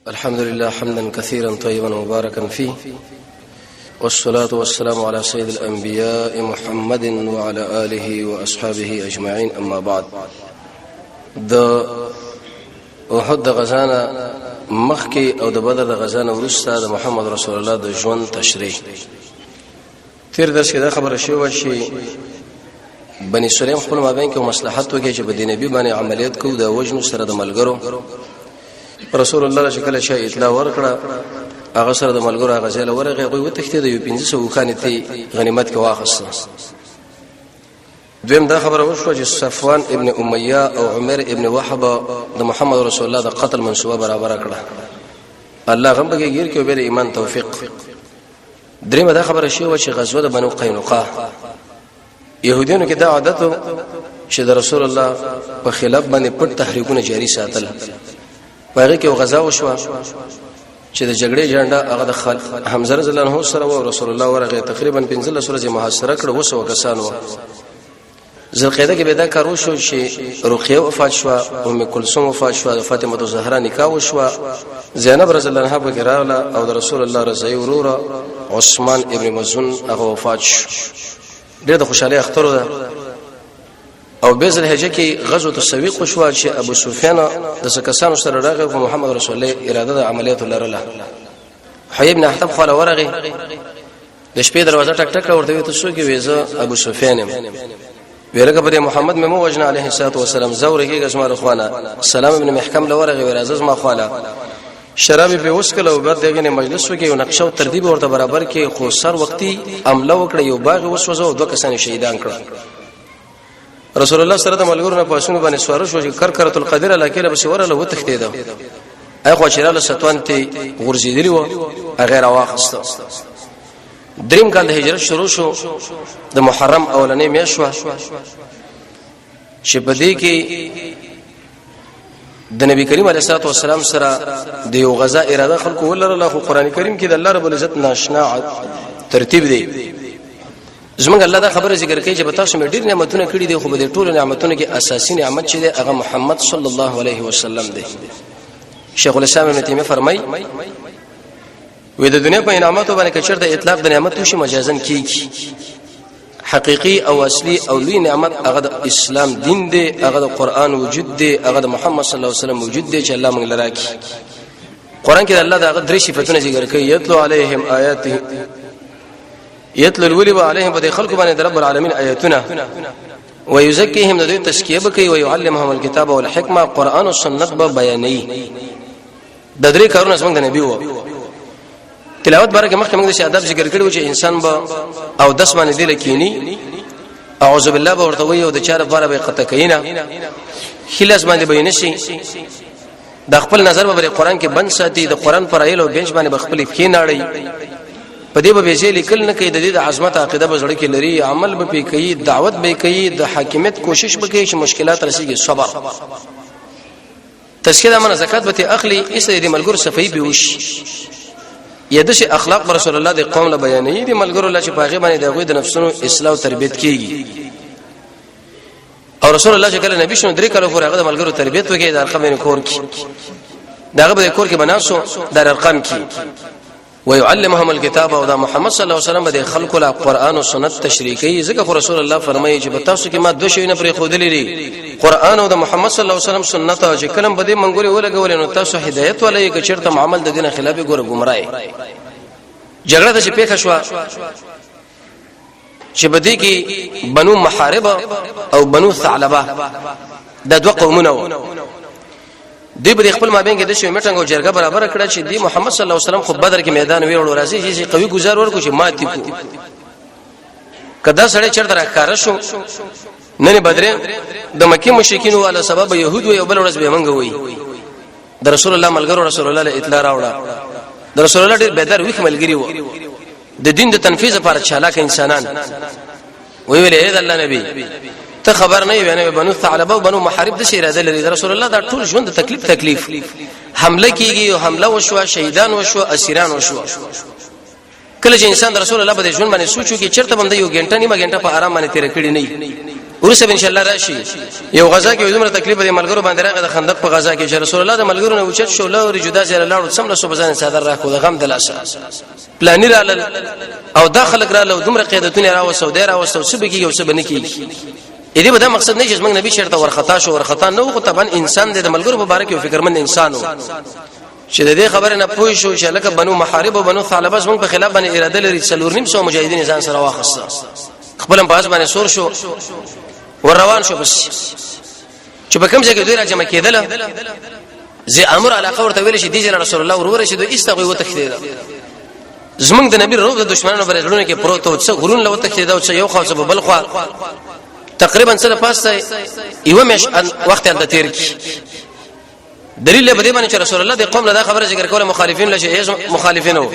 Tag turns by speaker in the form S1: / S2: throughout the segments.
S1: الحمد لله حمدا كثيرا طيبا مباركا فيه والصلاة والسلام على سيد الأنبياء محمد وعلى آله وأصحابه أجمعين أما بعد د احد غزانا مخکي او د بدر غزانا ورسته د محمد رسول الله د ژوند تشریح تیر درس کې دا خبره شوه چې بني سلیم خپل مابین کې مصلحت وکړي چې د نبی باندې عملیات کوو د وجنو سره د ملګرو رسول الله شکل شي اطلاع ورکړه هغه سره د ملګرو هغه ځای لورغه غوي وتښتید یو 1500 خانه ته غنیمت کې واخصه دویم دا خبره وشوه چې صفوان ابن امیہ او عمر ابن وهب د محمد رسول الله د قتل منسوبه برابر کړه الله غم بګی غیر کې به ایمان توفیق دریم دا خبره شوه چې غزوه د بنو قینقاع يهودانو کې دا عادت چې د رسول الله په خلاف باندې پټ تحریکونه جاری ساتل پاره کې غزا وشوه چې د جګړې جنډا هغه د حمزه رضی الله عنه سره او رسول الله ورغه تقریبا 15 سورې محاصره کړ وسو کسانو ذلقعده کې به دا کارو شو چې رقیه وفات شو ام کلثوم وفات شو فاطمه الزهرا نکاح وشو زینب رضی الله عنها بګراله او د رسول الله رضی ورور عثمان ابن مزون هغه وفات شو ډېر د خوشاله اختر ده او بذل هجه کې غزوه السويق شو چې ابو سفیان د سکسانو سره راغی او محمد رسول الله اراده د عملیات لرله حي ابن احتب خاله ورغه د شپې دروازه ټک ټک ورته ته شو کې وېزه ابو سفیان ویلکه پر محمد ممو وجنا عليه الصلاه والسلام زورګي غزمار خوانه سلام ابن محکم لورغه ورازز ما خواله شراب به وسکله او بعد دغه مجلس وکي او نقشه او ترتیب ورته برابر کې خو سر وختي عمله وکړه یو باغ وسوځو او دوه کسان شهیدان کړه رسول الله صلی الله علیه وسلم په اسونو باندې سوار شو چې کرکرۃ القدر لکه به سوره له تختید اخو چراله ستوان ته غرزیدلی و غیر واخست دریم کال د هجرت شروع شو د محرم اولنې میاشوا چې په دې کې د نبی کریم علیه الصلاه والسلام سره د یو غزا اراده خلکو ولرله خو قران کریم کې د الله رب العزت ناشنا ترتیب دی زمونږ الله دا خبره ذکر کوي چې په تاسو مې ډیر نعمتونه کړې دي خو به د ټولو نعمتونو کې اساسي نعمت چې دی هغه محمد صلی الله علیه وسلم دی شیخ الاسلام ابن تیمیه فرمایي وې د دنیا په انعاماتو باندې کچر د اطلاق د نعمت وشي مجازن کیږي حقيقي او اصلي او لوی نعمت هغه د اسلام دین دی هغه د قران وجود دی هغه د محمد صلی الله علیه وسلم وجود دی چې الله موږ لراکي قران کې الله دا درې صفاتونه ذکر کوي یتلو علیهم آیاته یتلو الولي علیهم بده خلق باندې رب العالمین آیاتنا ويزكيهم ذو تزکیه کوي ويعلمهم الكتاب والحکمه قران او سنت به بیانوي د درې کارونه څنګه د نبی وو تلاوت بارے کې مخکې موږ د ادب ذکر کړو چې انسان به او 10 باندې دی لکینی اعوذ بالله به ورته وي او د چاره بار به قطع کینا خلاص باندې به نشي د خپل نظر به قرآن کې بند ساتي د قرآن پر ایل او بنچ باندې خپل کې ناړي په دې به ځې لیکل نه کوي د دې د عظمت عقیده به زړه کې لري عمل به کوي دعوت به کوي د حاکمیت کوشش به کوي چې مشکلات رسیږي صبر تزکیه من زکات به اخلي اسې د ملګر صفای به وش یدش اخلاق رسول الله د قوم له بیانې دي ملګرو الله چې پاغه باندې دغه د نفسونو اصلاح او تربیت کیږي او رسول الله چې کله نبی شنو درې کله پورې هغه د ملګرو تربیت وکړي د ارقام کور کې دغه به کور کې بناسو در ارقام کې ويعلمهم الكتاب او دا محمد صلی الله علیه وسلم د خلق له قران او سنت تشریح کوي ځکه رسول الله فرمایي چې تاسو کې ما دوه شی نه پرې خو دي قران او د محمد صلی الله علیه وسلم سنت او چې کلم بده منګوري ولګول نو تاسو هدایت ولې کې چیرته عمل د دین خلاف ګوره گمراهي جګړه د شپې خشوا چې بده کې بنو محارب او بنو ثعلبه د دوه قومونه دی به خپل مابین کې د شوی میټنګ او جرګه برابر کړه چې دی محمد صلی الله علیه وسلم خو بدر کې میدان ویړو راځي چې قوي گزار ورکو چې ماتي کو کدا سړی چرته راکاره شو نه بدر د مکه مشرکین والا سبب يهود او بل ورځ به منګ وي د رسول الله ملګرو رسول الله له اطلاع راوړه د رسول الله ډېر بهتر ویخ ملګری وو د دین د تنفيذ لپاره چالاک انسانان وی ویلې د الله نبی ته خبر نه ویني بنو ثعلبه او بنو محارب د اراده لري رسول الله دا ټول ژوند تکلیف حمله کیږي او حمله وشو شهیدان وشو اسیران وشو کله چې انسان رسول الله په ژوند باندې سوچو کې چرته باندې یو غنټه نیمه غنټه په آرام باندې تیر کړی نه ورسه ان شاء الله راشي یو غزا کې دومره تکلیف دې ملګرو باندې راغی د خندق په غزا کې چې رسول الله د ملګرو نه وچت شو لوري جدا ځای لاړو سم له صبحانه صدر راکو د غم د لاشه پلانیر علل او داخل کړه دومره قیادتونه راوسو دی راوسو سبکی او سبنه کې دې به دا مقصد نه چې موږ نبی شرط ورخطا شو ورخطا نه خو طبعا انسان د ملګرو مبارک او فکرمن انسان وو چې دې خبره نه پوه شو چې لکه بنو محارب او بنو ثعلبه موږ په خلاف باندې اراده لري څلور نیم سو مجاهدین ځان سره واخصه خپل په اسمانه سور شو ور روان شو بس چې په کوم ځای کې دوی را جمع کېدل زي امر علاقه ورته ویل شي دي رسول الله ورور شي دوی استغوي وتخديد زمنګ د نبی روغ د دشمنانو پر ژوند کې پروت او څو غرون له وتخديد او څو یو خاصه بل خو تقریبا سره پاسه یو مش وخت د تیر کی دلیل به دې باندې چې رسول الله د قوم له خبره ذکر کوله مخالفین لشه مخالفینو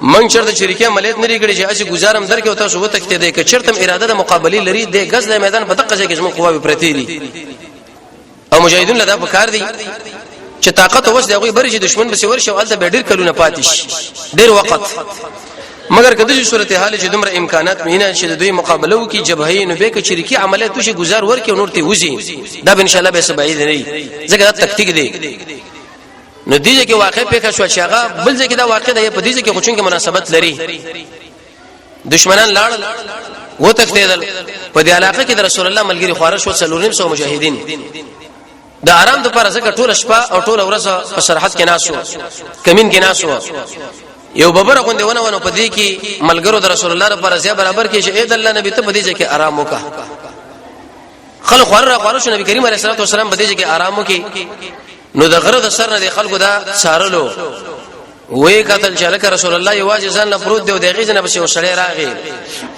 S1: من چرته شریکه عملیات نه لري چې اسی گزارم درکې او تاسو وته کې دې ک چرتم اراده د مقابله لري د غزل میدان په دقه کې زمو قواوی پرتی دي او مجاهدین له دا په کار دي چې طاقت اوس دغه برشي دشمن به ور شو الته به ډیر کلونه پاتیش ډیر وخت مگر کله چې صورت حال چې دومره امکانات مینه چې دوی مقابله وکي جبهې نو به ک شریکه عملیات وشي گزار ورکې نورته وځي دا به ان شاء الله به سبعید نه ځکه دا تکتیک دی نو دیږي کې واقع په شو چې هغه بل ځکه دا واقع دی په دیږي کې خو چونګه مناسبت لري دشمنان لاړ و تکتیدل په دې علاقه کې د رسول الله ملګری خوارش و څلورم سو مجاهدین د آرام د پر ځکه ټول شپه او ټول ورځ په سرحد کې ناسو کمین کې ناسو یو ببره غوندونه ونه په دې کې ملګرو د رسول الله لپاره ځای برابر کې چې اې د الله نبی ته په دې کې آرام وکا خلک خوارش نبی کریم علیه الصلاه والسلام په دې کې آرام وکي نو د غره د سر نه د خلکو دا سارلو وې قتل چې لکه رسول الله یواز ځان نه پروت دی او دغه ځنه بشه وسړی راغی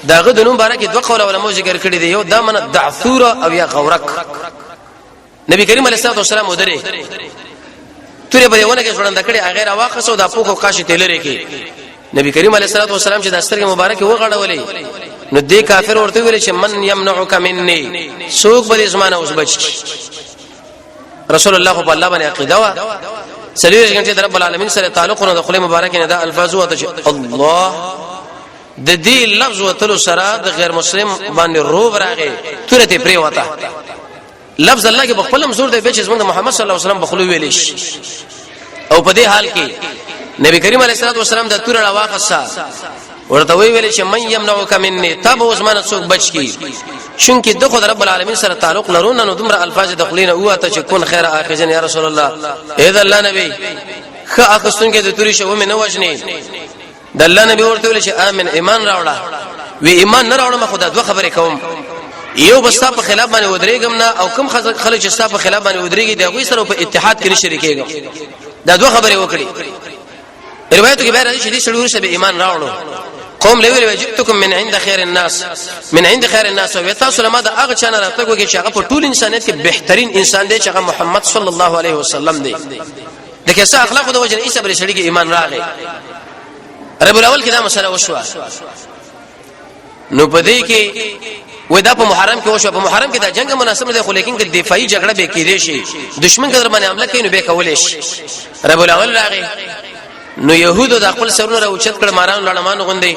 S1: داغه د نوم بارکه دوه قول علماء ذکر کړی دی یو دمن دعثور او یا غورک نبی کریم علیه الصلاه والسلام ودره تورې په یوونه کې ژوند کړي غیر واقعو د پوکو قاشي تلری کې نبی کریم علیه الصلاه والسلام چې د سترګې مبارکه وغړولې نو دې کافر ورته ویل چې من يمنعك مني سوق به زمانه اوس بچ رسول الله په الله باندې عقیده وا سلیوش غنټه در رب العالمین سره تعلق نه د خله مبارک نه د الفاظ او الله د دې لفظ وتلو سره د غیر مسلم باندې روب راغی تورته پری وتا لفظ الله کې بخپل مزور دی چې زموږ محمد صلی الله علیه وسلم بخلو ویلیش او په دې حال کې نبی کریم علیه الصلاه والسلام د تور راواخصه ورته ویل چې من يمنعك مني تب عثمان څوک بچ کی چونکه دغه رب العالمین سره تعلق لرونه نو دومره الفاظ دخلینه او ته چې کون خیر اخذن یا رسول الله اې د الله نبی خ اخستون کې د توري شو مې نه وجني د الله نبی ورته ویل چې امن ایمان راوړه وی ایمان نه راوړم خدای دوه خبرې کوم یو بس په خلاف باندې ودرېګم نه او کوم خلک چې په خلاف باندې ودرېږي د غوي سره په اتحاد کې شریکېږم دا دوه خبرې وکړي روایتو کې به راځي چې دې سړي ورسره به ایمان راوړو قوم لویل وجبتکم من عند خیر الناس من عند خیر الناس او تاسو لمه دا هغه چانه راتګو کې چې هغه په ټول انسانيت کې بهترین انسان دی چې هغه محمد صلی الله علیه وسلم دی د کیسه اخلاق د وجه عیسی بر شړی کې ایمان راغی رب الاول کې دا مسله وشوه نو پدې کې ودا په محرم کې وشو په محرم کې دا جنگ مناسب نه دی خو لیکن د دفاعي جګړه به کېدې شي دشمن کدر باندې حمله کوي نو به کولې شي رب الاول راغی نو يهودو د خپل سرونه راوچت کړه ماران لړمان غوندي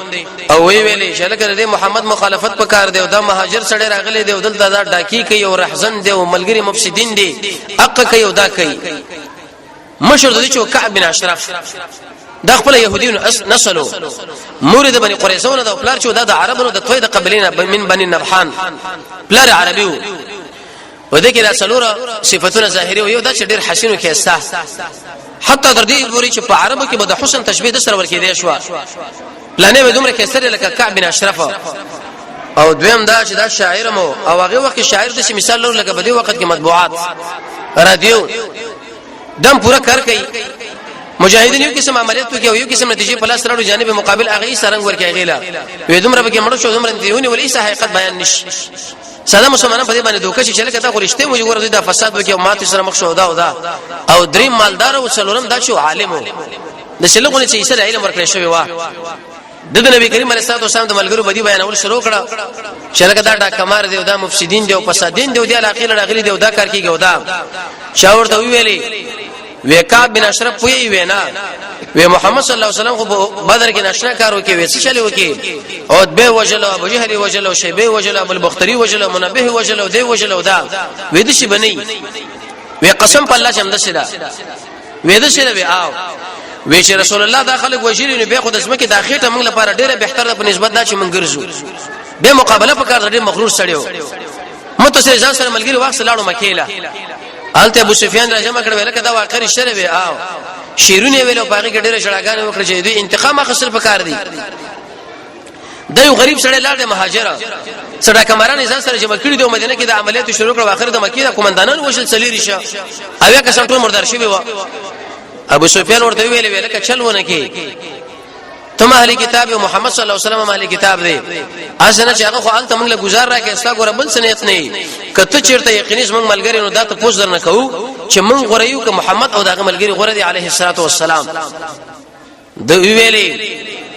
S1: او وی ویلې چې لکه د محمد مخالفت وکړ دی او د مهاجر سړی راغلی دی او دلته دا ډاکی کوي او رحزن دی او ملګری مفسدين دي حق کوي او دا کوي مشر د دې چې کعب بن اشرف دا خپل يهوديون نسلو مورد بني قريظه دا پلار چې دا د عربونو د توي د قبلینه من بني نبحان پلار عربي و دغه د څلور صفاتونه ظاهري او یو دا چې ډېر حسین او کیسه حتی در دې پوری چې په عربو کې به د حسن تشبيه د سره ورکې دی شو پلانې به دومره کیسه لکه کعب بن اشرف او دویم دا چې دا شاعر مو او هغه وخت شاعر د مثال لور لکه په دې وخت کې مطبوعات رادیو دم پورا کار کوي مجاهدین یو قسم عملیات کوي یو قسم نتیجې په لاس راړو جانب مقابل هغه سرنګ ورکې غیلا وې دومره به کې مړ شو دومره دیونه ولې حقیقت بیان نشي ساده مسلمانان په دې باندې دوکه چې لکه دا خو رښتې مو ورته دا فساد وکي او ماته سره مخ شو دا او دریم مالدار او څلورم دا شو عالم د شلغونه چې سره علم ورکړی شوی و د نبی کریم علیه الصلاه والسلام د ملګرو بدی بیانول شروع کړه چې لکه دا کمار دی او دا مفسدين دی او فسادین دی او د علاقې لړغلي دی او دا کار کیږي او دا شاور ته ویلي وی کعب بن اشرف وی وینا وی محمد صلی الله علیه وسلم خو بدر کې ناشنا کارو کې وې څه چلو کې او به وجلو ابو جهل وجلو شیبه وجلو ابو البختری وجلو منبه وجلو دی وجلو دا وې د شي بنئ وی قسم په الله چې هم دشدا وې د شي وی آو وی چې رسول الله داخله وجری نه به خود اسمه کې داخله موږ لپاره ډیره بهتره په نسبت دا چې موږ ګرځو به مقابله پکار ډېر مغرور سړیو متصل ځان سره ملګری واخ سلاړو مکیلا حالته ابو سفیان راجمه کړ ویل کدا واخر شر وی آو شیرونه ویلو باغی کې ډېر شړاګان وکړي چې دوی انتقام اخیستل پکار دي د یو غریب سړی لاړ د مهاجر سړی کمران ځان سره جمع کړی د مدینه کې د عملیات شروع کړ واخر د مکی د قومندانان وشل سلیری شه اویا کسان ټول مردار شوی و ابو سفیان ورته ویل ک چلونه کې تم اهل کتاب او محمد صلی الله علیه وسلم اهل کتاب دی اسنه چې هغه خو انت موږ له گزار راکې استا ګور بل سنیت نه کته چیرته یقیني موږ ملګری نو دا ته پوښتنه نه کوو چې موږ غوړیو ک محمد او دغه ملګری غوړه دی علیه الصلاه والسلام د ویلي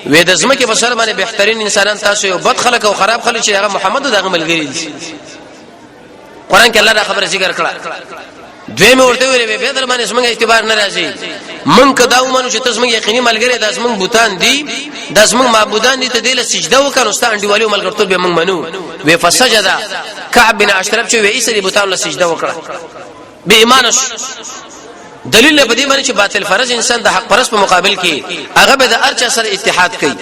S1: وې د زمکه په سر باندې بهترین انسانان تاسو یو بد خلک او خراب خلک چې هغه محمد او دغه ملګری دي قران کې الله دا خبره ذکر کړه دوی ورته ویلي به در باندې څنګه اعتبار ناراضي من کدا ومنو چې تاسو موږ یقیني ملګری داس موږ بوتان دي داس موږ معبودان دي ته دله سجده وکړو ست انډیوالي ملګرتوب به موږ منو وی فسجدا کعب بن اشرف چې وی ایسری بوتان له سجده وکړه به ایمانش دلیل به دې باندې چې باطل فرض انسان د حق پرست په مقابل کې هغه به د ارچا سره اتحاد کوي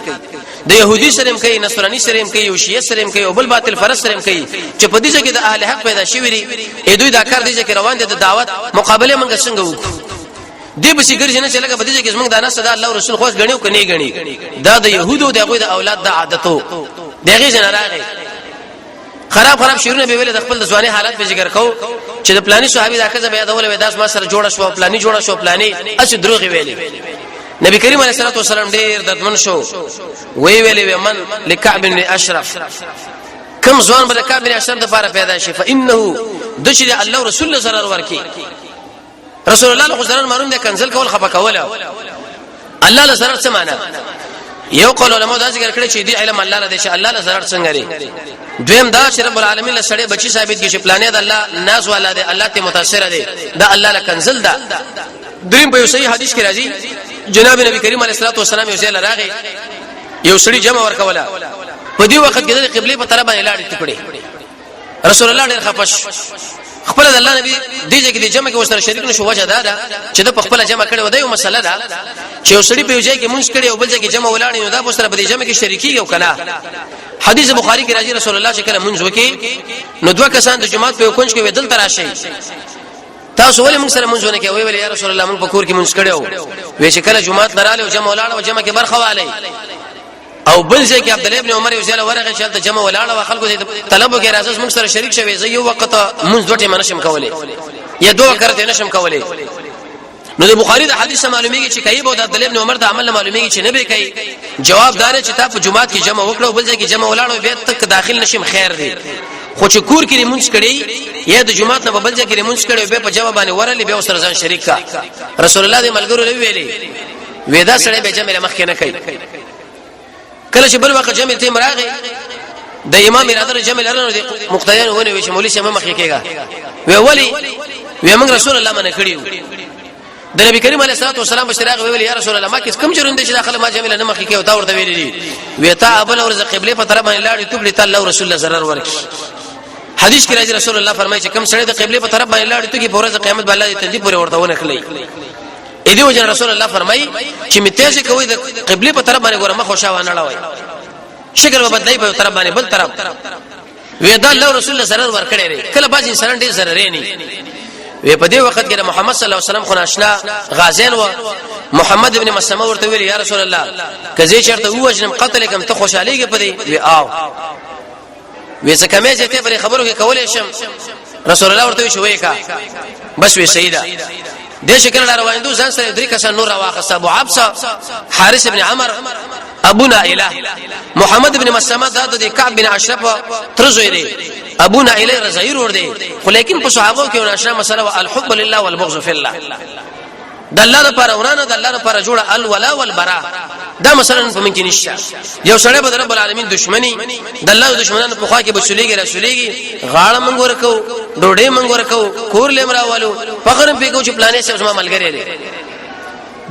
S1: د يهودي سره هم کوي نصراني سره هم کوي او شیعه سره هم کوي او بل باطل فرض سره هم کوي چې په دې ځکه د اهل حق پیدا شوی دی دوی دا کار دي چې روان دي د دعوت مقابله موږ څنګه وکړو دی به سیګر جن چې لکه په دې کې موږ د نه صدا الله رسول خو غنیو کني غني دا د يهودو دغه د اولاد د عادتو دغه جن راغی خراب شیرونه به ویل د خپل د ځواني حالت به ذکر کو چې د پلاني صحابي دا کزه به یادول وې داس ما سره جوړ شو پلاني جوړ شو پلاني اڅ دروغ ویلي نبی کریم علیه الصلاه والسلام ډیر ددمن شو ویلي من لکعب بن اشرف کم ځوان بل کعب بن اشرف د لپاره پیدا شي فانه دشری الله رسول سره ورکی رسول الله خو سره معلوم ده کنزل کول خپه کول الله له سره څه معنا یو قول علماء دا ذکر کړی چې دی علم الله له دې الله له سره څنګه لري دویم دا چې رب العالمین له سړی بچی ثابت کی چې پلانې د الله ناز والا دی الله ته متاثر دی دا الله له کنزل ده دریم په صحیح حدیث کې راځي جناب نبی کریم علیه الصلاه والسلام یو ځای راغی یو سړی جمع ورکوله په دې وخت کې د قبله په طرف باندې لاړ ټکړي رسول الله ډېر خپش خپل د الله نبی دې کې د جمع کې وسره شریک نشو وجه دا چې د خپل جمع کړي و دا یو مسله ده چې یو سړی په یو ځای کې مونږ کړي او بل ځای کې جمع ولاړ نو دا وسره په دې جمع کې شریکي او کنا حدیث بخاری کې راځي رسول الله چې کله مونږ وکي نو دوه کسان د جمعات په کونج کې ودل تراشي تاسو ولې موږ سره مونږ نه کوي ویل یا رسول الله مونږ په کور کې مونږ کړو وې چې کله جمعات لراله او جمع ولاړ او جمع کې برخه والی او بل ځای کې عبد الله ابن عمر یو ځای ورغه چې ته جمع ولاړ او خلکو طلبو کې راځي موږ سره شریک شوي زه یو وخت مونږ دوټه منشم کولې یا دوه کرته نشم کولې نو د بخاری د حدیث معلومیږي چې کایب او د عبد الله ابن عمر د عمل معلومیږي چې نه به کوي جواب دار چې تاسو جمعات کې جمع وکړو بل ځای کې جمع ولاړ او به تک داخل نشم خیر دی خو چې کور کې مونږ کړي یا د جمعات نه بل ځای کې مونږ کړي به په جواب باندې ورلې به سره ځان شریک کا رسول الله دې ملګرو ویلي وېدا سره به جمع مخ کې نه کوي کله چې بل وخت جمع ته مراغي د امام اراده جمع لرنه د مقتدیان ونه وي چې مولوی شمه مخ کې کېګا وی موږ رسول الله باندې کړیو د نبی کریم علیه الصلاه والسلام بشراغ ویل یا رسول الله ما کیس کم جرم دي چې داخله ما جمع نه مخ کې او دا ورته ویلي وی تا ابل اور قبله په طرف باندې لاړ توب لته الله رسول الله zarar ورک حدیث کې راځي رسول الله فرمایي چې کم سړی د قبله په طرف باندې لاړ تو کې پورې قیامت باندې تنجیب پورې ورته ونه کړی اې دی وجه رسول الله فرمایي چې متیاسه کوي د قبله په طرف باندې ګوره مخ خوشاوانه لوي شکل په بدلای په طرف باندې بل طرف وی دا الله رسول الله zarar ور کړی کله باز انسان ډیر zarar نه وی په دې وخت کې محمد صلی الله علیه وسلم خو ناشنا غازین و محمد ابن مسلمه ورته ویل یا رسول الله کزي چرته وجنم قتل کوم ته خوشاليږي په دې وی آو وی څه کمه چې ته پر خبرو کې کولې شم رسول الله ورته شوې کا بس وی سیدا دې شکل روایندو ځان سره درې کسان نور واخص ابو عبسه حارث ابن عمر ابو نائله محمد ابن مسلمه د کعب بن اشرف ترزوی دی ابو نائله رزایر ور دی خو لیکن په صحابه کې ناشنا مسله الحب لله والبغض في الله د الله لپاره ورانه د الله لپاره جوړه الولا والبراء دا مثلا په منځ کې نشته یو سړی به رب العالمین دشمنی د الله دشمنانو په خوا کې بچولېږي رسولېږي غاړه منګ ورکو ډوډۍ منګ ورکو کور لمراوالو فخر په کو چې پلانې سره زما ملګری دی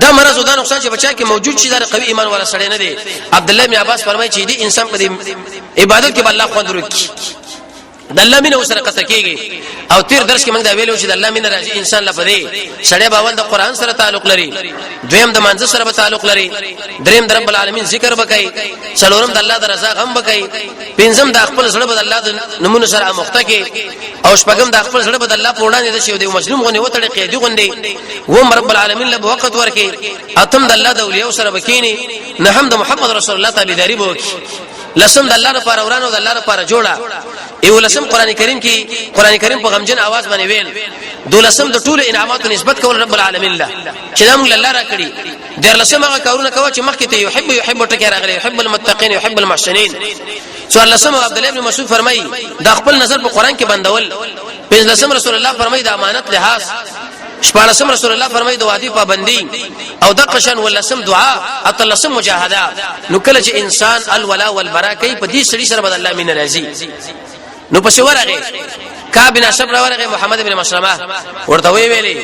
S1: دا مرز او دا نقصان چې بچا کې موجود شي دا قوي ایمان والا سړی نه دی عبد الله بن عباس فرمایي چې دې انسان په عبادت کې الله خوند ورکړي د الله مینه وسره قصه کیږي او تیر درس کې موږ دا ویلو چې د الله مینه راځي انسان لپاره سړی باور د قران سره تعلق لري دویم د منځ سره تعلق لري دریم د رب العالمین ذکر وکړي څلورم د الله د رضا غم وکړي پنځم د خپل سره د الله د نمونه سره مخته کې او شپږم د خپل سره د الله په وړاندې د شی د مظلوم غونې وتړي قیدی غونډي و رب العالمین له وخت ورکي اتم د الله د اولیاء سره بکینی نه هم د محمد رسول الله تعالی داری بوکي لسم د الله لپاره ورانو د الله لپاره جوړه ایو لسم قران کریم په غمجن आवाज باندې ویل دولسم د ټولو انعاماتو نسبت کول رب العالمین له چې موږ الله را کړی در لسم هغه کارونه کوي چې مخکې ته يحب ټکی راغلی يحب المتقين يحب المحسنين سوال لسم عبد الله بن مسعود فرمایي د خپل نظر په قران کې بندول پنځ لسم رسول الله فرمایي د امانت لحاظ شپږلسم رسول الله فرمایي د وادي پابندي او د قشن ولسم دعا اتلسم مجاهده نو کله چې انسان الولا والبراء کوي په دې سړي سره بد الله مين راضي نو پس ورغه کعب بن اشرف ورغه محمد بن مسلمه ورته ویلي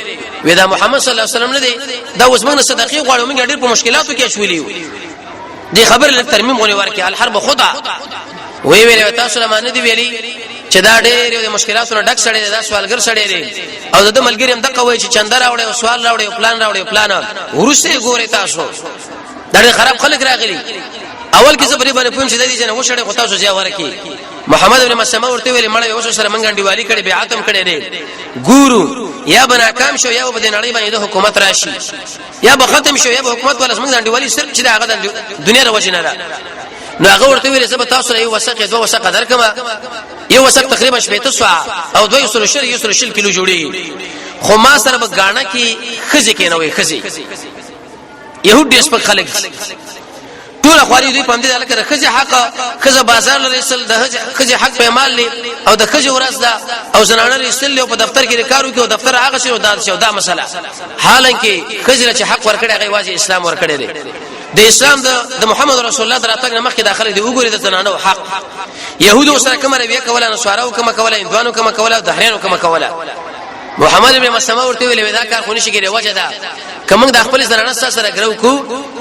S1: ودا محمد صلی الله علیه وسلم نه دی دا اوس موږ صدقې غواړو موږ ډېر په مشکلاتو کې شولې دي خبر له ترمیم غونې ورکه الحرب خدا ویلي تاسو له باندې دی ویلي چې دا ډېر د مشکلاتو ډک سړی دا سوالګر سړی دی او د ملګری هم دغه وایي چې چنده راوړي او سوال راوړي او پلان ورسته ګوري تاسو دا خراب خلک راغلي اول کې زبري باندې پوم چې د دې جن وشړې خو تاسو ځای ورکی محمد بن مسلمه ورته ویل مړ یو سره منګ انډیوالي کړي بیعتم کړي دي ګورو یا بنا کام شو یا په نړۍ باندې د حکومت راشي یا به ختم شو یا به حکومت ولا منګ انډیوالي سر چې دا هغه دنیا راوځي نه نو هغه ورته ویل سبا تاسو یو وسقه دوه وسقه درکما یو وسق تقریبا 80 ساعه او 200 کیلو جوړي خو ما سره به غاڼه کې خزي کې نه وي خزي يهود دې سپک خلک ټول خواري دوی پم دې لکه خزي حق خزه بازار لري سل د خزي حق په مال لري او د خزي ورځ دا او زنانه رسل په دفتر کې کارو کې او دفتر هغه شی او دا مسله حالانکه خزي چې حق ورکړي هغه واجب اسلام ورکړي دي د اسلام د محمد رسول الله دراتګ مخکې داخله دی وګوري د زنانه حق يهودو سره کومه رویه کوله نصاراو کومه کوله هندوانو کومه کوله دهریانو کومه کوله محمد ابن مسلمه ورته ویل دا کار خو نشي کېږي وجه دا کوم د خپل زنانه سره ګرو کو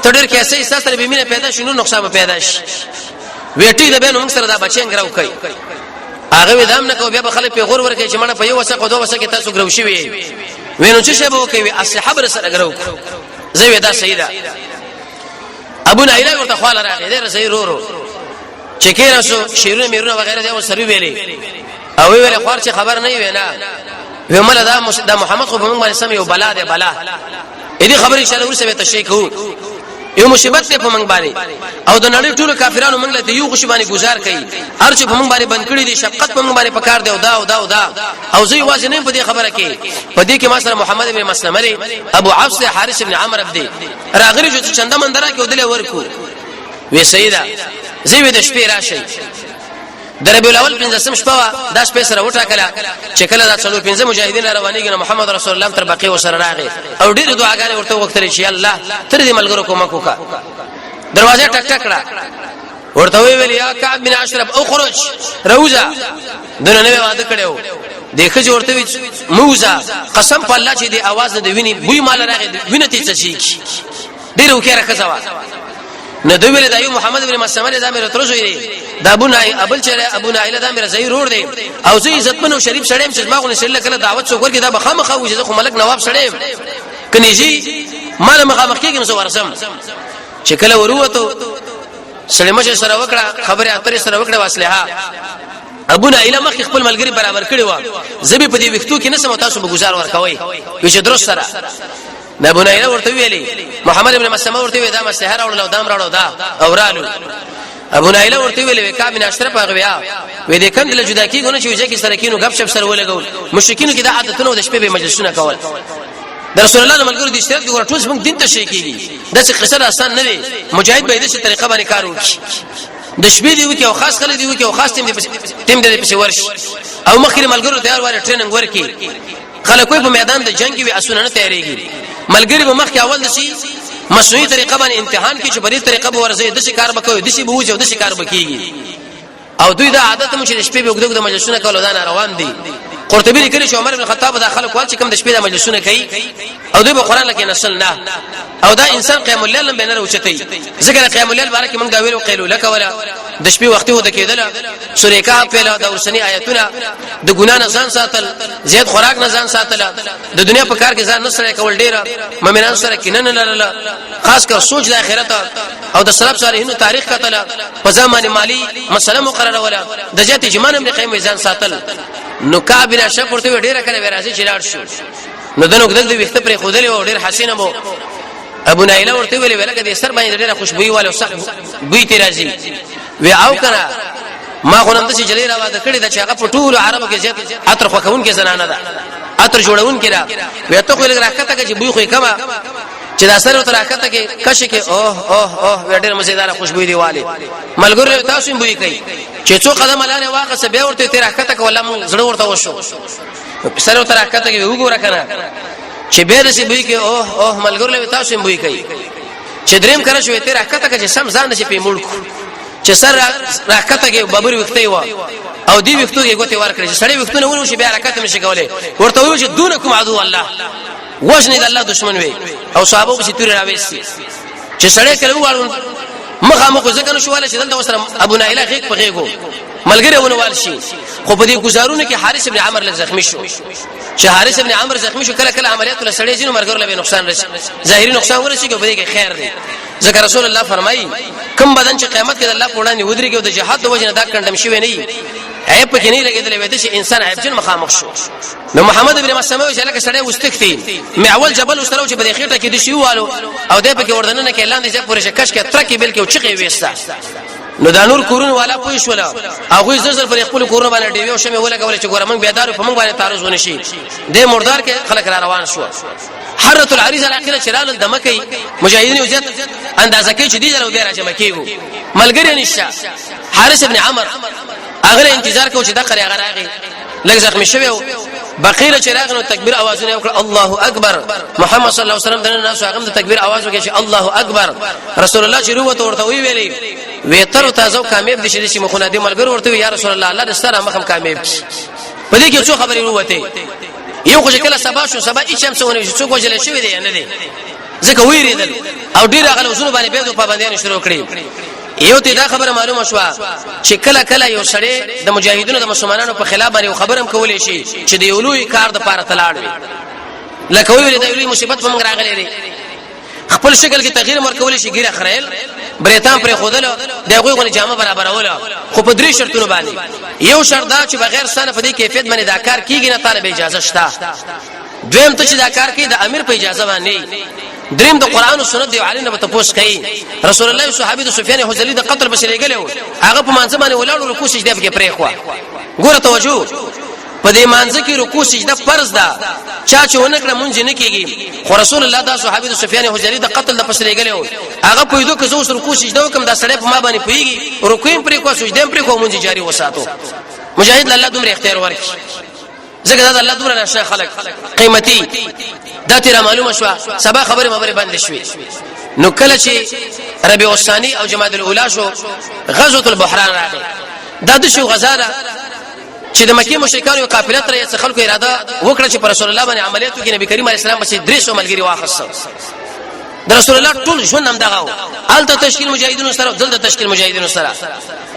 S1: تډر کې اسې سره به مینه پیدا شونه نقصان پیدا شي وېټي د بینو موږ سره دا بچین ګرو کوي هغه ودام نه کو بیا به خلک په غور ورکه چې مړه په یو وسه کو دوه وسه کې تاسو ګرو شي وینو چې شبو کوي اصحاب سره ګرو زوی دا سیدا ابو نایله ورته خپل راغی ډېر صحیح رورو چې کېره سو شیرونه میرونه وغیرہ دا سره ویلي او ویل خور چې خبر نه وینا ومل دا محمد خو موږ باندې سم یو بلا ده بلا دې خبرې شاله ورسې ته شي کو یو مصیبت ته په موږ باندې او د نړۍ ټول کافرانو موږ له یو خوشی باندې گزار کړي هر چې په موږ باندې بند کړي دي شفقت په موږ باندې پکار دی او دا او زه واځ نه په دې خبره کې په دې کې ما سره محمد ابن مسلمه ابو عفص حارث ابن عمرو ابدي راغلی چې چنده مندره کې ودل ورکو وی سیدا زوی د شپې راشي دربی الاول 15 شپه دا شپه سره وټاکله چې کله دا څلور 15 مجاهدین روانيږي محمد رسول الله تر بقي وسره راغی او ډېر دعاګانې ورته وکړي چې الله تر دې ملګرو کومک وکا دروازه ټک ټک کړه ورته ویل یا کعب بن اشرف او خرج روزه دنه نه واده کړو دغه ورته موزه قسم په الله چې دې आवाज نه ویني بوی مال راغی ویني ته چي ډېر وکړه کزوا نه دوی ویل دا یو محمد ابن مسلمه دا مې تر زوی دا ابو نایله دا مې زوی رور دی او زه عزتمن او شریف سړیم چې ما غو نشل کله دعوت څو ورګه دا بخامخه وځي خو ملک نواب سړیم کنيجي مال مخامخ کېږم سو ورسم چې کله وروته سلمه چې سره وکړه خبره اترې سره وکړه واسلها ابو نایله مخ خپل ملګری برابر کړی و زبې په دې وختو کې نسم تاسو به گزار ورکوي چې درست سره ابو نایله ورته ویلي محمد ابن مسلمه ورته وی دا مسحر او دام راړو دا اورالو ابو نایله ورته ویلي کعب بن اشرف هغه بیا وې د کم له جدا کیږي چې کې سره کینو غب شپ سره ولګول مشرکینو کې دا عادتونه د شپې به مجلسونه کول در رسول الله ملګرو د اشتراک ګور ټول څنګه دین ته شي کیږي دا څه قصه آسان نه دی مجاهد به د څه طریقه باندې کار وکړي د شپې دی وکي او خاص خلک دی وکي او خاص ټیم دې په ورش او مخکې ملګرو تیار واره ټریننګ ورکي خلک په میدان د جنگ کې اسونه نه تیاریږي ملګری به مخکې اول دسي مصنوعي طریقه باندې امتحان کې چې په دې طریقه به ورځي د شي کار وکوي د شي به وځي د شي کار وکيږي او دوی دا عادت مو چې د شپې به وګدګ د مجلسونه کول دا روان دي قرطبي لیکلی چې عمر بن الخطاب داخله کول چې کوم د شپې د مجلسونه کوي او دوی به قران کې نسل نه او دا انسان قیام الليل لم بینره وچتي ذکر قیام الليل بارک مونږ دا ویلو قیلو لك ولا د شپې وخت و د کېدل سورې کهف په دا ورسنی آیتونه د ګنا نه ځان ساتل زیات خوراک نه ځان ساتل د دنیا په کار کې ځان نه سره کول ډیر مؤمنان سره کینن نه خاص کر سوچ د آخرت او د سلف صالحینو تاریخ کتل په ځمانه مالی مسله مقرره ولا د جهت جمانه د قیام ځان ساتل نو کعب بن اشرف ورته ډیره کله وراسي چلاړ شو نو دنو کدل د وخت پر خودلې او ډیر حسینه مو ابو نایله ورته ویلې ولکه د سر باندې ډیره خوشبوئی والو صح بوی تی راځي وی او کنه ما غونم د چې جلی راوده کړی د چاغه په ټول عربو کې زیات عطر خوکون کې زنانه ده عطر جوړون کې ده وی ته خو لګراکته کې بوی خو کما چې دا سره تر راکته کې کښ کې اوه ډېر مزیدار خوشبوئی دی والي ملګری تاسو بوی کوي چې څو قدم لاله واقع سبه ورته تر راکته کې ولا زړه ورته وشو سره تر راکته کې وګوره کنه چې به رسي بوی کې اوه ملګری تاسو بوی کوي چې دریم کړه شو تر راکته کې سم ځان نشي په ملک چې سر راکته کې ببر وخته و او دی وختو کې ګوته ور کړی سړی وختونه ونه شي بیا حرکت نشي کولای ورته وایي چې دونکم عدو الله وجنه د الله دشمن وي او صحابه په ستوري راوېسي چې سړی کله وړو مخامخ ځکه نو شواله چې دلته وسره ابو نایله غیق په غیګو ملګری ونوال شي خو په دې گزارونه کې حارث ابن عمر له زخمی شو چې حارث ابن عمر زخمی شو کله عملیات له سړی جنو مرګور له نقصان رسي ظاهري نقصان ورسي کې په دې کې خیر دی ځکه رسول الله فرمایي کوم بدن چې قیامت کې الله په وړاندې ودرېږي او د جهاد د وجنه دا کندم شوی نه عیب کې نه لګیدل وې چې انسان عیب جن مخامخ شو نو محمد ابن مسلمه چې لکه سړی واستختی معول جبل وسره چې په خېټه کې د شیوالو او د په کې وردننه کې اعلان دي چې پورې شکش کې ترکه بل کې او چقې وېستا نو دا نور کورونه والا پوښ ولا هغه زړه پر خپل کورونه باندې ډیوی او شمه ولا کول چې ګورمن بيدار په موږ باندې تعرض ونشي د مردار کې خلک را روان شو حرۃ العریض الاخره چرال دمکې مجاهدین وجت اندازه کې چې دي درو دی راځم کېګو ملګری نشه حارث ابن عمر اغله انتظار کو چې دا قری غراغي لږ زخمی شوی بقیله چراغ نو تکبیر اوازونه وکړه الله اکبر محمد صلی الله علیه وسلم دنه ناس هغه د تکبیر आवाज وکړي چې الله اکبر رسول الله چې روته ورته ویلي وی تر تاسو کامیاب دي چې مخونه دي ملګر ورته یا رسول الله الله دې سره مخم کامیاب په دې کې څو خبرې وروته یو خو کله سبا شو سبا هیڅ هم څونه څوک وجل شوی دی نه دی ځکه ویریدل او ډیر هغه وسونه باندې به د پابندیان شروع کړي یو ته دا خبره معلومه شو چې کله یو سړی د مجاهدونو د مسلمانانو په خلاف باندې خبرم کولای شي چې د یو لوی کار د پاره تلاړ وي لکه ویل د یو لوی مصیبت په موږ راغلی دی خپل شکل کې تغییر ورکول شي ګیره خړېل بریتان پر خودل دغه غو جامه برابرول خو په درې شرطونو باندې یو شرط دا چې بغیر سنه په دې کیفیت باندې دا کار کیږي نه طالب اجازه شته دویم ته چې دا کار کوي د امیر په اجازه باندې دریم د قران او سنت دی علی نه تاسو کوي رسول الله صحابي د سفیان حذلی د قتل بشری غلو هغه په مانځ باندې ولاړو رکوع سجده کې پرې خو ګوره توجه په دې مانځ کې رکوع سجده فرض ده چا چې ونکړه مونږ نه کیږي خو رسول الله د صحابي د سفیان حذلی د قتل د بشری غلو هغه په دې کې زو رکوع سجده وکم دا سړی په ما باندې پیږي رکوع پرې کو سجده پرې کو مونږ جاری وساتو مجاهد الله دومره اختیار ورکړي زګر دا الله دومره نشه خلق قیمتي دا تیر معلومه شو سبا خبره مبره بند شوي نو کله چې ربيع الثاني او جماد الاولى شو غزوه البحران راغی دا د شو غزاله چې د مکه مشرکان یو قافله تر یې خلکو اراده وکړه چې پر رسول الله باندې عملیات وکړي نبی کریم علیه السلام په 300 ملګری واخص د رسول الله ټول ژوند هم دغه الته تشکیل مجاهدینو سره دلته تشکیل مجاهدینو سره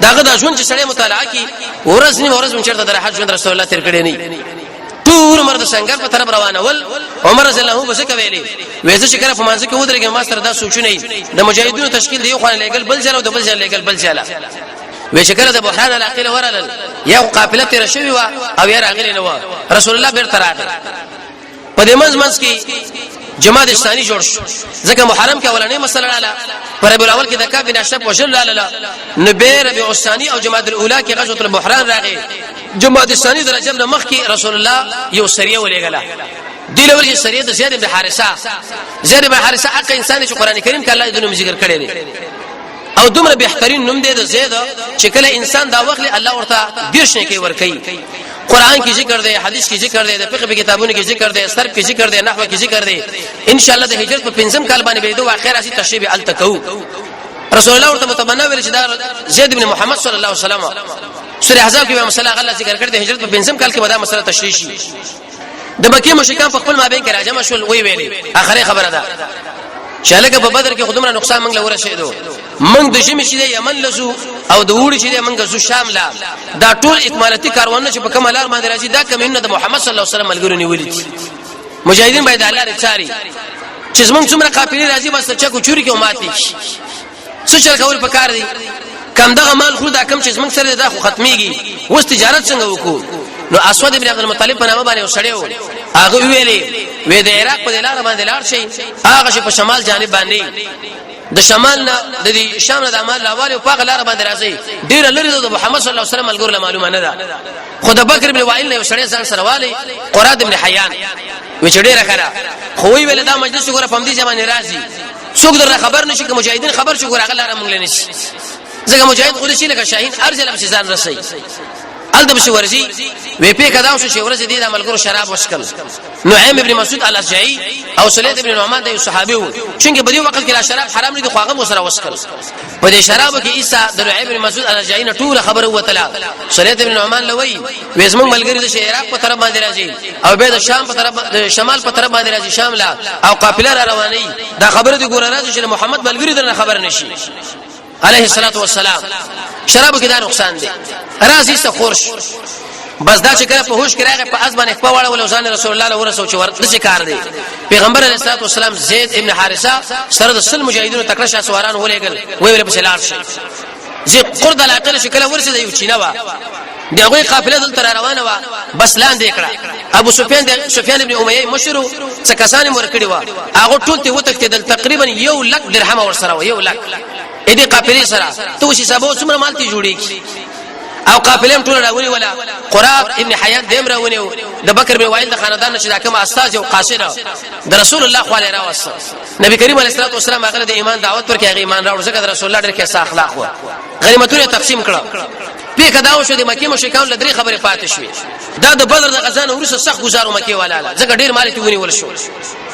S1: داغه د ژوند چې سړی مطالعه کی ورځ نیمه ورځ چرته د حج ژوند رسول الله تیر کړی نه ټول مرد څنګه په طرف روانه ول عمر رضی الله عنه بس کوي وېزه چې کله په مانځ کې ودرېږي ما سره دا سوچونه د مجاهدینو تشکیل دی خو نه لګل بل ځل او د بل ځل لګل بل ځل وې چې کله د بحران علاقې ورل یو قافله تیر شوی و او یې راغلی نه و رسول الله بیرته راغی په دې منځ کې جماعت ثانی جوړ شو ځکه محرم کې اولنې مسله لاله پر ربيع الاول کې دکعب بن اشرف وجل لاله نبي ربيع الثاني او جماعت الاولى کې غزوه البحران راغی جماعت الثانی درجه نه مخ کې رسول الله یو سریه ولېګلا دی له ورګي سریه د زید بن حارثه حق انسان چې قران کریم کې الله دې ذکر کړی دی او دومره بهترین نوم دی د زید چې کله انسان دا وخت الله ورته دیرش نه کوي ور کوي قرآن کی ذکر دی حدیث کی ذکر دی د فقہ په کتابونو کې ذکر دی صرف کی ذکر دی نحو کی ذکر دی ان شاء الله د هجرت په 5م کال باندې به دوه اخر اسی تشریح التکو رسول الله ورته متمنا ویل چې دا زید بن محمد صلی الله علیه وسلم سورہ احزاب کې به مسله الله ذکر کړ د هجرت په 5م کال کې به دا مسله تشریح شي د مکی مشرکان په خپل مابین کې راجمه شول وی ویلي اخره خبره ده شالکه په بدر کې خودمره نقصان موږ له ورسېدو موږ د شمه چې د یمن لزو او د وړي چې موږ زو شام لا دا ټول اکمالاتي کاروانونه چې په کمالار باندې راځي دا کمینه د محمد صلی الله علیه وسلم ملګرو نیولې مجاهدین باید الله رچاري چې موږ څومره قافلې راځي بس چکو چوری کې ماتي څه چل کول پکار دي کم دغه مال خو دا کم چې موږ سره دا خو ختميږي وس تجارت څنګه وکړو نو اسود ابن عبد المطلب په نامه باندې وسړیو هغه ویلې وې د عراق په لار باندې لاړ شي هغه چې په شمال جانب باندې د شمال نه د شام نه د عمل لاواله په لار باندې راځي ډیر لري د محمد صلی الله علیه وسلم ملګر له معلومه نه ده خدای بکر بن وائل نه وسړی ځان سره والي قراد ابن حیان وچړي راخره خو وی ویل دا مجلس ګوره په دې ځمانه راځي څوک در خبر نشي که مجاهدین خبر شو ګوره هغه لار مونږ لنشي ځکه مجاهد خو شي لکه شاهین ارجل په ځان رسي الته بشي ورزي وی په کداو شو ورزي دي د ملګرو شراب وشکل نعیم ابن مسعود الاشجعي او سلید ابن نعمان د صحابي وو چې په دې وخت کې لا شراب حرام دي خو هغه وسره وشکل په دې شراب کې عیسی د نعیم ابن مسعود الاشجعي ټول خبره وتلا سلید ابن نعمان لوي وېزمن ملګری د عراق په طرف باندې راځي او به د شام په طرف د شمال په طرف باندې راځي شام لا او قافله را رواني دا خبره دي ګور راځي چې محمد ملګری درنه خبر نشي عليه الصلاه والسلام شراب کې دا نقصان دي راځي څه خورش بس دا چې کله په هوش کې راغی په ازبانه په واړه ولوزان رسول الله له ورسو چې ورته څه کار دی پیغمبر علیه الصلاه والسلام زید ابن حارثه سره د سل مجاهدینو تکړه شاسواران ولېګل وی ول په شلار شي زید قرد العقل چې کله ورسې دی چینه وا دغه قافله دلته روانه وا بس لاندې کړه ابو سفیان ابن امیہ مشرو څه کسان ورکړي وا هغه ټول ته وتښتیدل تقریبا 1 لک درهم ورسره 1 لک اې دې قافلې سره تو شي سبا څومره مال تی جوړيږي او قافلې ټول راونی ولا قراب ابن حیان دیم راونی د بکر بن وائل د خاندان چې دا کوم استاد او قاصد د رسول الله صلی الله علیه وسلم نبی کریم علیه الصلاه والسلام هغه د ایمان دعوت پر کې هغه ایمان راوړ ځکه د رسول الله ډېر کې اخلاق و غنیمتونه تقسیم کړه په کداو شو د مکی مشرکان لدري خبره پاتې شوې دا د بدر د غزان ورسره سخت گزارو مکی والا ځکه ډېر مال تی ونی ول شو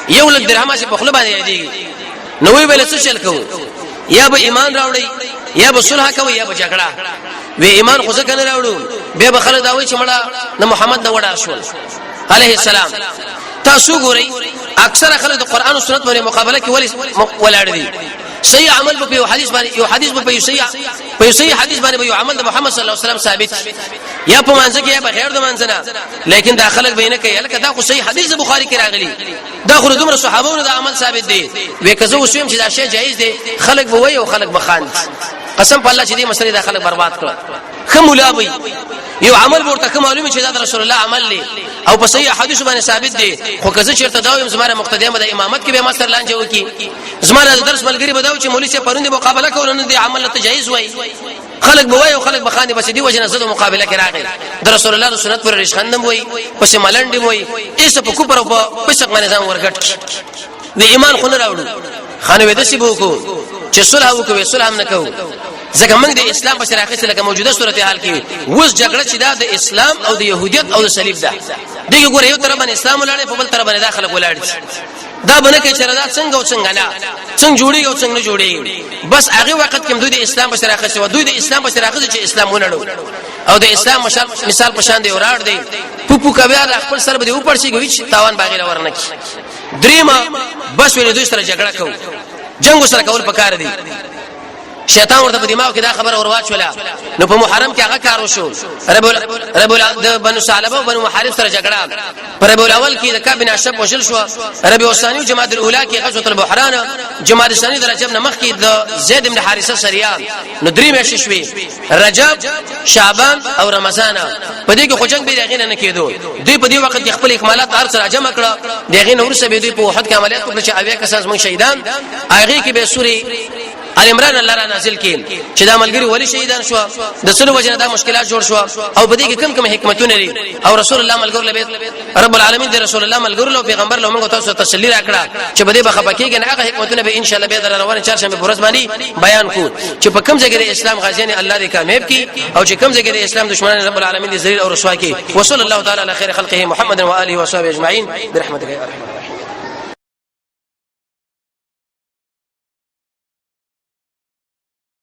S1: 1 لک درهم چې په خپل باندې دی نو وی ویل څه چل کوو یا به ایمان راوړی یا به صلح کوي یا به جګړه وی ایمان خو ځکه نه راوړو به به خلک دا وایي چې مړه د محمد نه وډار شول عليه السلام تاسو ګورئ اکثر خلک د قران او سنت باندې مقابله کې ولاړ دي صحیح عمل په یو حدیث باندې یو حدیث په یو صحیح حدیث باندې یو عمل د محمد صلی الله علیه وسلم ثابت یا په مانځ کې یا په غیر د مانځ نه لیکن دا خلک بینه کوي لکه دا خو صحیح حدیث بخاری کې راغلی دا خو دومره صحابهونو د عمل ثابت دی وې کزه وسوم چې دا شی جایز دی خلک ووي او خلک بخاند قسم په الله چې دې مسلې د خلک برباد کړ خمولا وي یو عمل ورته معلومه چې دا رسول الله عمل لې او په صحیح حدیث باندې ثابت دی خو کزه چیرته دا یم زماره مقتدیه د امامت کې به مستر لانجه وکي زماره درس ملګری بداو چې مولوی سے پروند مقابله کول نه دی عمل ته جایز وای خلق بوای او خلق بخانه بس دی وجنه زده مقابله کې راغی د رسول الله سنت پر رښخندم وای پس ملنډي وای ایس په کوپر او په شک باندې ځان ورګټ وی ایمان خو نه راوړو خانه وې د سی بو کو چې صلح وکوي صلح هم نه کوو ځکه موږ د اسلام په شراکت سره لکه موجوده صورتحال کې وس جګړه چې دا د اسلام او د يهودیت او د صلیب ده دغه ګوره یو طرف باندې اسلام ولاړ په بل طرف باندې داخله ولاړ دا باندې کې چې دا څنګه او څنګه نه څنګه جوړي او څنګه نه جوړي بس هغه وخت کې دوی د اسلام په شراکت سره دوی د اسلام په شراکت چې اسلام ونړو او د اسلام مثال په شان دی وراړ دی پوپو کبیا خپل سر به اوپر شي هیڅ تاوان باغیر ورنک دریمه بس ولې دوی سره جګړه کوي جنگ سره کول پکار دی شیطان ورته په دماغ کې دا خبر ورواچولا نو په محرم کې هغه کار وشو رب د بنو ثعلبه او بنو محارب سره جګړه پر رب الاول کې د کعب بن اشرف وشل شو رب الثاني جماد الاولى کې غزوه البحران جماد الثاني درجه مخ کې د زید بن حارثه سریان نو درې مېشې شوې رجب شعبان او رمضان په دې کې خو جنگ به دغه نه کېدو دوی په دې وخت کې خپل اکمالات هر سره جمع کړه دغه نور سره به دوی په وحد کې عملیات وکړي چې اویا کسان زموږ شهیدان هغه کې به سوري ال عمران الله را نازل کړي چې دا ملګری ولی شهیدان شو د سلو وجنه دا مشکلات جوړ شو او په دې کې کم حکمتونه لري او رسول الله ملګر له رب العالمین د رسول الله ملګر له پیغمبر له موږ تاسو تسلی راکړه چې بده بخپکیږي نه هغه حکمتونه به ان شاء الله به در روان چهارشنبه پرز باندې بیان کو چې په کوم ځای کې اسلام غازیان الله دې کامیاب کړي او چې کوم ځای کې اسلام دشمنان رب العالمین دې ذلیل او رسوا کړي وصلی الله تعالی علی خیر خلقه محمد و آله و صحبه اجمعین برحمتک یا ارحم